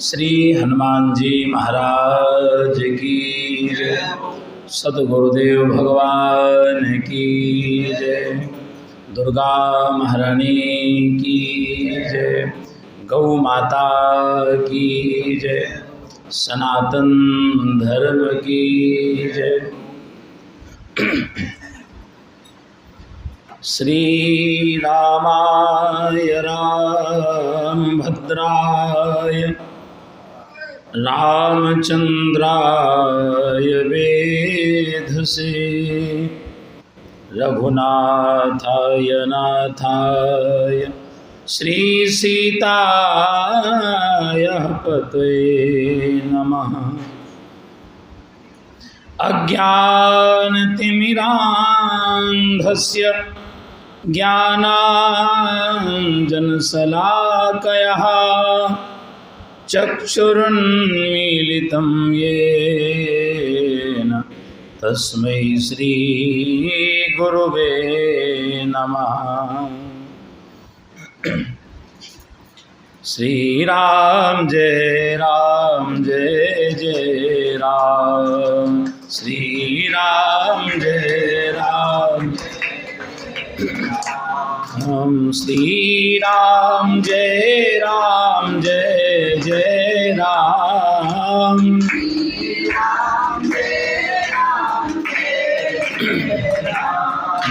श्री हनुमान जी महाराज की जय। सद्गुरुदेव भगवान की जय। दुर्गा महारानी की जय। गौ माता की जय। सनातन धर्म की जय। श्री रामाय रामभद्राय रामचंद्राय वेधसे रघुनाथाय नाथाय श्री सीताय पतये नमः। अज्ञानतिमिरान्धस्य ज्ञानाञ्जनशलाकया चक्षुरुन्मीलितं येन तस्मै श्रीगुरुवे नमः। श्रीराम जय जय राम। श्रीराम जय राम। हम श्रीराम जय जय राम।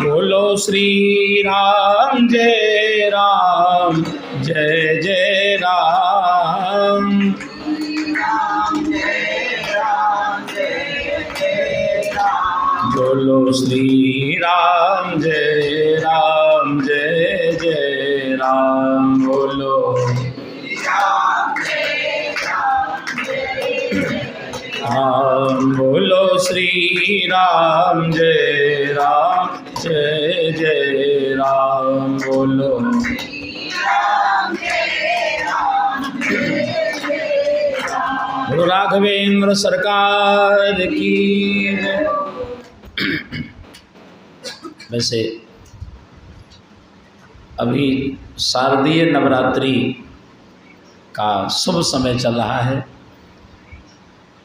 बोलो श्री राम जय जय राम। बोलो श्री राम जय जय राम। बोलो बोलो श्री राम जय जय राम। बोलो गुरु राघवेंद्र सरकार की। वैसे अभी शारदीय नवरात्रि का शुभ समय चल रहा है।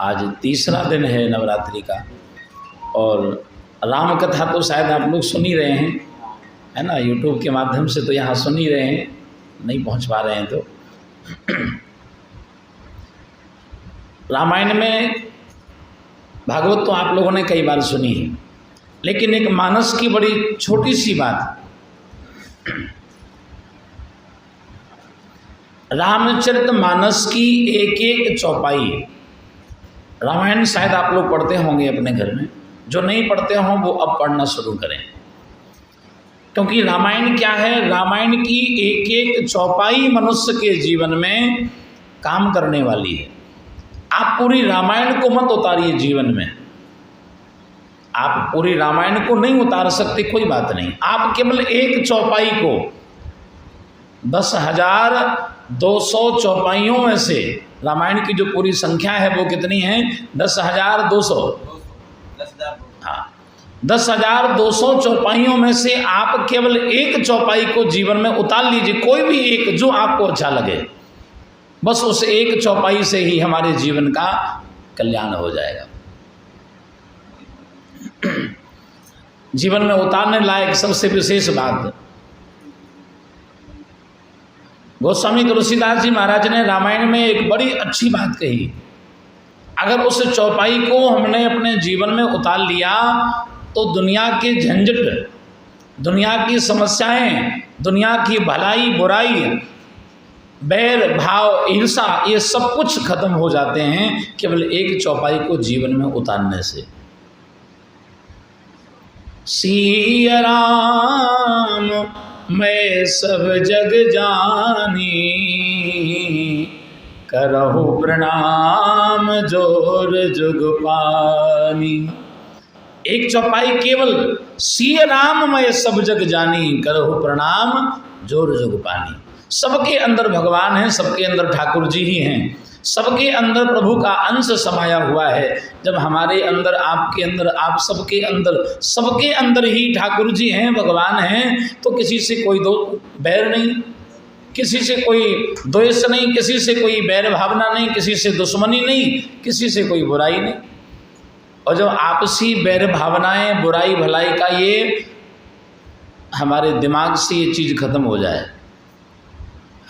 आज तीसरा दिन है नवरात्रि का और राम कथा तो शायद आप लोग सुन ही रहे हैं, है ना। यूट्यूब के माध्यम से तो यहाँ सुन ही रहे हैं, नहीं पहुँच पा रहे हैं तो। रामायण में भागवत तो आप लोगों ने कई बार सुनी है, लेकिन एक मानस की बड़ी छोटी सी बात, रामचरितमानस की एक एक चौपाई। रामायण शायद आप लोग पढ़ते होंगे अपने घर में, जो नहीं पढ़ते हों वो अब पढ़ना शुरू करें, क्योंकि रामायण क्या है, रामायण की एक एक चौपाई मनुष्य के जीवन में काम करने वाली है। आप पूरी रामायण को मत उतारिए जीवन में, आप पूरी रामायण को नहीं उतार सकते, कोई बात नहीं। आप केवल एक चौपाई को 10,200 चौपाइयों में से, रामायण की जो पूरी संख्या है वो कितनी है, 10,200। हाँ, 10,200 चौपाइयों में से आप केवल एक चौपाई को जीवन में उतार लीजिए, कोई भी एक जो आपको अच्छा लगे। बस उस एक चौपाई से ही हमारे जीवन का कल्याण हो जाएगा। जीवन में उतारने लायक सबसे विशेष बात, गोस्वामी तुलसीदास जी महाराज ने रामायण में एक बड़ी अच्छी बात कही। अगर उस चौपाई को हमने अपने जीवन में उतार लिया तो दुनिया के झंझट, दुनिया की समस्याएं, दुनिया की भलाई बुराई, बैर भाव ईर्षा, ये सब कुछ खत्म हो जाते हैं केवल एक चौपाई को जीवन में उतारने से। सिया राम मैं सब जग जानी, करहु प्रणाम जोर जुग पानी। एक चौपाई केवल सिया राम मैं सब जग जानी, करहु प्रणाम जोर जुग पानी। सबके अंदर भगवान हैं, सबके अंदर ठाकुर जी ही हैं, सबके अंदर प्रभु का अंश समाया हुआ है। जब हमारे अंदर, आपके अंदर, आप सबके अंदर ही ठाकुर जी हैं, भगवान हैं, तो किसी से कोई दो बैर नहीं। किसी से कोई द्वेष नहीं, किसी से कोई बैर भावना नहीं, किसी से दुश्मनी नहीं, किसी से कोई बुराई नहीं। और जब आपसी बैर भावनाएं, बुराई भलाई का ये हमारे दिमाग से ये चीज़ खत्म हो जाए,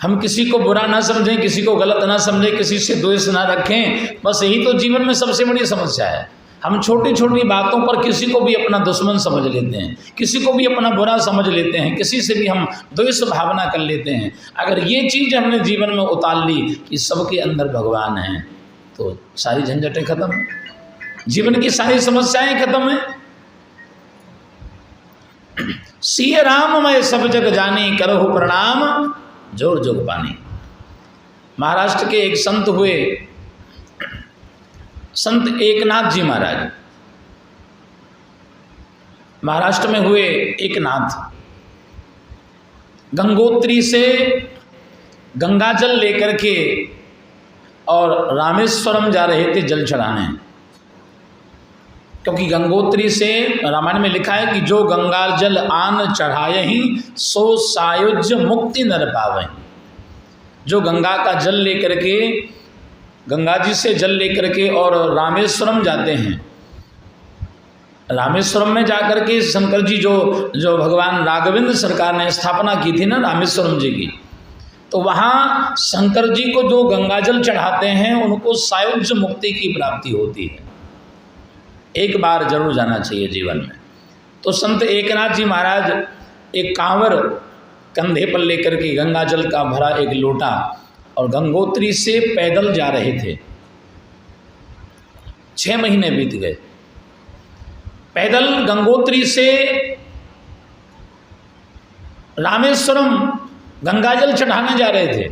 हम किसी को बुरा ना समझें, किसी को गलत ना समझें, किसी से द्वेष ना रखें, बस यही तो जीवन में सबसे बड़ी समस्या है। हम छोटी छोटी बातों पर किसी को भी अपना दुश्मन समझ लेते हैं, किसी को भी अपना बुरा समझ लेते हैं, किसी से भी हम द्वेष भावना कर लेते हैं। अगर ये चीज़ हमने जीवन में उतार ली कि सबके अंदर भगवान है, तो सारी झंझटें खत्म हैं, जीवन की सारी समस्याएं खत्म हैं। सिय राम मैं सब जग जानी, करहु प्रणाम जोर जोग पानी। महाराष्ट्र के एक संत हुए, संत एकनाथ जी महाराज, महाराष्ट्र में हुए एकनाथ, गंगोत्री से गंगाजल लेकर के और रामेश्वरम जा रहे थे जल चढ़ाने। क्योंकि गंगोत्री से रामायण में लिखा है कि जो गंगा जल आन चढ़ायहि सो सायुज्य मुक्ति नर पावै। जो गंगा का जल लेकर के, गंगा जी से जल लेकर के और रामेश्वरम जाते हैं, रामेश्वरम में जाकर के शंकर जी जो भगवान राघवेंद्र सरकार ने स्थापना की थी ना रामेश्वरम जी की, तो वहाँ शंकर जी को जो गंगाजल चढ़ाते हैं उनको सायुज्य मुक्ति की प्राप्ति होती है। एक बार जरूर जाना चाहिए जीवन में। तो संत एकनाथ जी महाराज एक कांवर कंधे पर लेकर के गंगाजल का भरा एक लोटा और गंगोत्री से पैदल जा रहे थे। 6 महीने बीत गए, पैदल गंगोत्री से रामेश्वरम गंगाजल चढ़ाने जा रहे थे।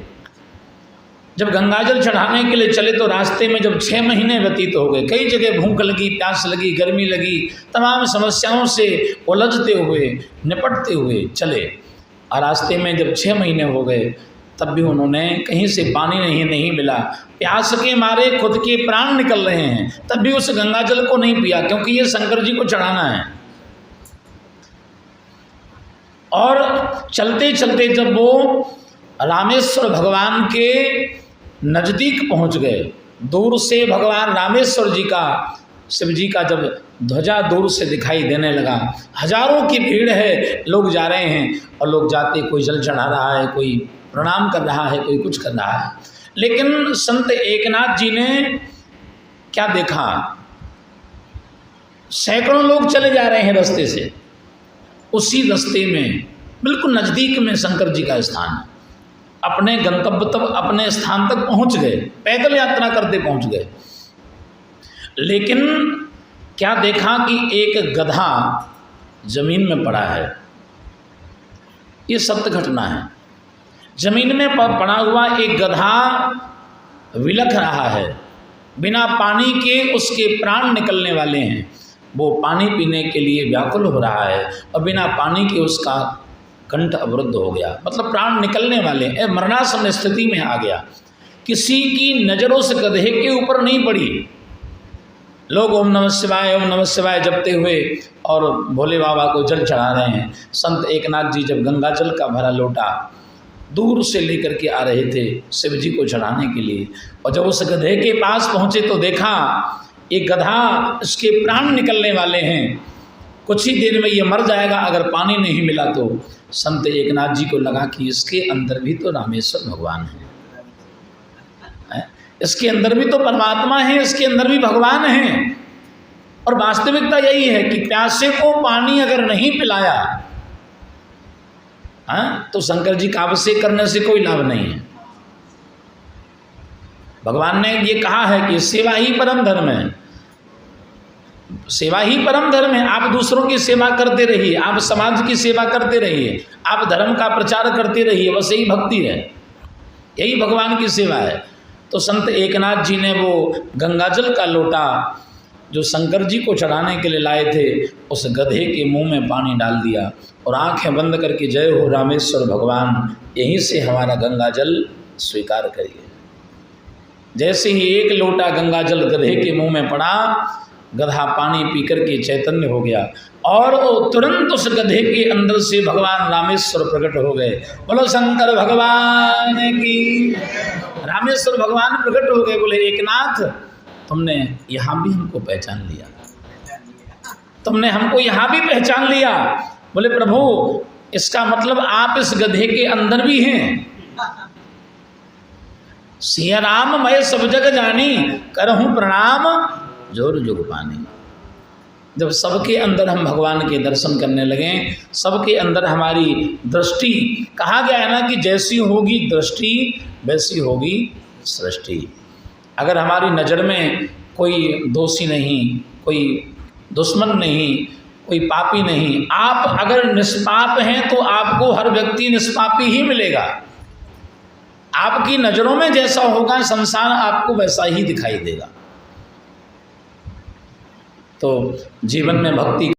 जब गंगाजल चढ़ाने के लिए चले तो रास्ते में जब 6 महीने व्यतीत हो गए, कई जगह भूख लगी, प्यास लगी, गर्मी लगी, तमाम समस्याओं से उलझते हुए, निपटते हुए चले। और रास्ते में जब 6 महीने हो गए तब भी उन्होंने कहीं से पानी नहीं मिला, प्यास के मारे खुद के प्राण निकल रहे हैं, तब भी उस गंगाजल को नहीं पिया, क्योंकि ये शंकर जी को चढ़ाना है। और चलते चलते जब वो रामेश्वर भगवान के नज़दीक पहुंच गए, दूर से भगवान रामेश्वर जी का, शिव जी का जब ध्वजा दूर से दिखाई देने लगा, हजारों की भीड़ है, लोग जा रहे हैं और लोग जाते, कोई जल चढ़ा रहा है, कोई प्रणाम कर रहा है, कोई कुछ कर रहा है। लेकिन संत एकनाथ जी ने क्या देखा, सैकड़ों लोग चले जा रहे हैं रास्ते से, उसी रास्ते में बिल्कुल नज़दीक में शंकर जी का स्थान है। अपने गंतव्य तक, अपने स्थान तक पहुंच गए, पैदल यात्रा करते पहुंच गए। लेकिन क्या देखा कि एक गधा जमीन में पड़ा है। ये सत्य घटना है। जमीन में पड़ा हुआ एक गधा विलख रहा है, बिना पानी के उसके प्राण निकलने वाले हैं। वो पानी पीने के लिए व्याकुल हो रहा है और बिना पानी के उसका कंठ अवरुद्ध हो गया, मतलब प्राण निकलने वाले, मरणासन स्थिति में आ गया। किसी की नज़रों से गधे के ऊपर नहीं पड़ी। लोग ओम नमः शिवाय जपते हुए और भोले बाबा को जल चढ़ा रहे हैं। संत एकनाथ जी जब गंगा जल का भरा लोटा दूर से लेकर के आ रहे थे शिव जी को चढ़ाने के लिए, और जब उस गधे के पास पहुँचे तो देखा एक गधा, इसके प्राण निकलने वाले हैं, कुछ ही देर में ये मर जाएगा अगर पानी नहीं मिला तो। संत एकनाथ जी को लगा कि इसके अंदर भी तो रामेश्वर भगवान है, इसके अंदर भी तो परमात्मा है, इसके अंदर भी भगवान है। और वास्तविकता यही है कि प्यासे को पानी अगर नहीं पिलाया तो शंकर जी का अभिषेक करने से कोई लाभ नहीं है। भगवान ने ये कहा है कि सेवा ही परम धर्म है, सेवा ही परम धर्म है। आप दूसरों की सेवा करते रहिए, आप समाज की सेवा करते रहिए, आप धर्म का प्रचार करते रहिए, बस यही भक्ति है, यही भगवान की सेवा है। तो संत एकनाथ जी ने वो गंगाजल का लोटा जो शंकर जी को चढ़ाने के लिए लाए थे, उस गधे के मुंह में पानी डाल दिया और आंखें बंद करके जय हो रामेश्वर भगवान, यहीं से हमारा गंगाजल स्वीकार करिए। जैसे ही एक लोटा गंगाजल गधे के मुंह में पड़ा, गधा पानी पी करके चैतन्य हो गया और वो तुरंत उस गधे के अंदर से भगवान रामेश्वर प्रकट हो गए। बोलो शंकर भगवान की। रामेश्वर भगवान प्रकट हो गए, बोले एकनाथ तुमने यहाँ भी हमको पहचान लिया, तुमने हमको यहाँ भी पहचान लिया। बोले प्रभु इसका मतलब आप इस गधे के अंदर भी हैं। सिया राम मैं सब जग जानी, करहूँ प्रणाम जोर जुग पानी। जब सबके अंदर हम भगवान के दर्शन करने लगे, सबके अंदर हमारी दृष्टि, कहा गया है ना कि जैसी होगी दृष्टि वैसी होगी सृष्टि। अगर हमारी नज़र में कोई दोषी नहीं, कोई दुश्मन नहीं, कोई पापी नहीं, आप अगर निष्पाप हैं तो आपको हर व्यक्ति निष्पापी ही मिलेगा। आपकी नज़रों में जैसा होगा संसार आपको वैसा ही दिखाई देगा। तो जीवन में भक्ति